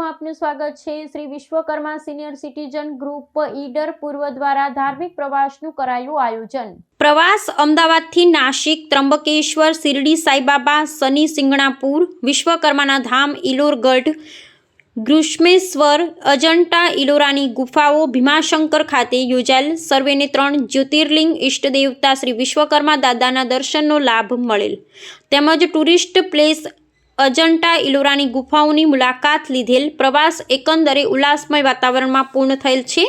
વિડીયોમાં આપનું સ્વાગત છે। Shri Vishwakarma senior citizen group Idar પૂર્વ દ્વારા ધાર્મિક પ્રવાસનું કરાયું આયોજન। પ્રવાસ અમદાવાદથી નાસિક, ત્રંબકેશ્વર, શિરડી સાઈબાબા, શનિ સિંગણાપુર, વિશ્વકર્માના ધામ ઇલોરગઢ, ગૃષ્મેશ્વર, અજંટા ઇલોરાની ગુફાઓ, ભીમાશંકર ખાતે યોજાયેલ સર્વેને 3 જ્યોતિર્લિંગ ઇષ્ટદેવતા શ્રી વિશ્વકર્મા દાદાના દર્શનનો લાભ મળેલ તેમજ ટુરિસ્ટ પ્લેસ અજંટા ઇલોરાની ગુફાઓની મુલાકાત લીધેલ પ્રવાસ એકંદરે ઉલ્લાસમય વાતાવરણમાં પૂર્ણ થયેલ છે।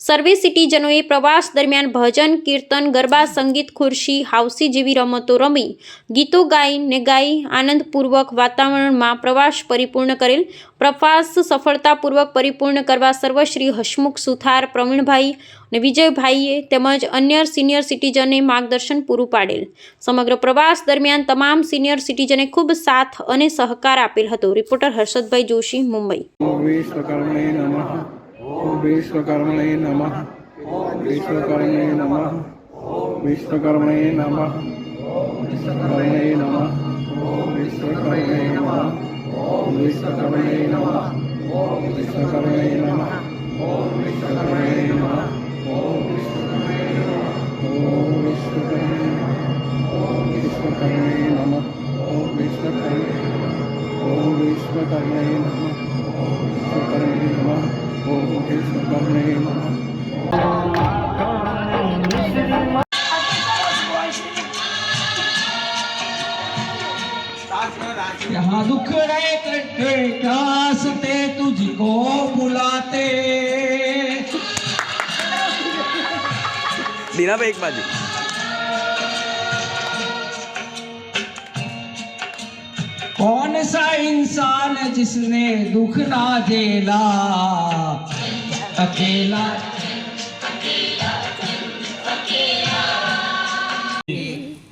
સર્વે સિટીઝનોએ પ્રવાસ દરમિયાન ભજન, કીર્તન, ગરબા, સંગીત, ખુરશી, હાઉસી જેવી રમતો રમી ગીતો ગાઈ આનંદપૂર્વક વાતાવરણમાં પ્રવાસ પરિપૂર્ણ કરેલ। પ્રવાસ સફળતાપૂર્વક પરિપૂર્ણ કરવા સર્વશ્રી હસમુખ સુથાર, પ્રવીણભાઈ અને વિજયભાઈએ તેમજ અન્ય સિનિયર સિટીઝને માર્ગદર્શન પૂરું પાડેલ। સમગ્ર પ્રવાસ દરમિયાન તમામ સિનિયર સિટીઝને ખૂબ સાથ અને સહકાર આપેલ હતો। રિપોર્ટર હર્ષદભાઈ જોશી, મુંબઈ। विश्वकर्मणे नमः। विश्वकर्मणे नमः। विश्वकर्मणे नमः। विश्वकर्मणे नमः। विश्वकर्मणे नमः। विश्वकर्मणे नमः। विश्वकर्मणे नमः। विश्वकर्मणे नमः। विश्वकर्मणे नमः। विश्वकर्मणे नमः। यहाँ दुख रहे कटे कासते तुझको बुलाते। दीना पे एक बाजू कौन सा इंसान जिसने दुख ना झेला अकेला।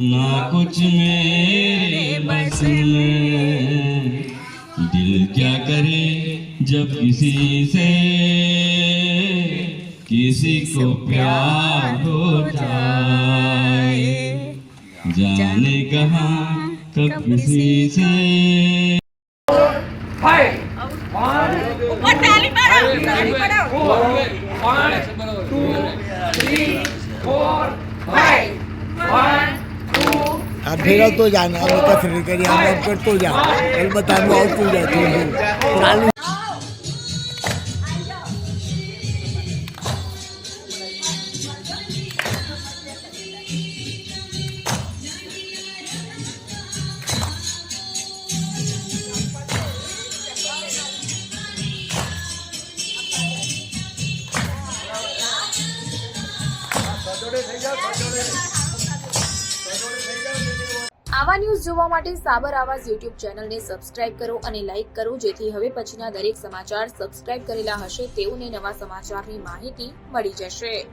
ना कुछ मेरे बस में, दिल क्या करे जब किसी को प्यार हो जाए, जाने कहाँ कब किसी से। आप फेरवतो जाना, અમે કસરત કરી આમ કરતો જા, અલબત્ત આમ આવતું જાય થોડું ચાલુ। આવા ન્યૂઝ જોવા માટે સાબર આવાઝ યુટ્યુબ ચેનલને સબસ્ક્રાઇબ કરો અને લાઇક કરો, જેથી હવે પછીના દરેક સમાચાર સબસ્ક્રાઇબ કરેલા હશે તેઓને નવા સમાચારની માહિતી મળી જશે।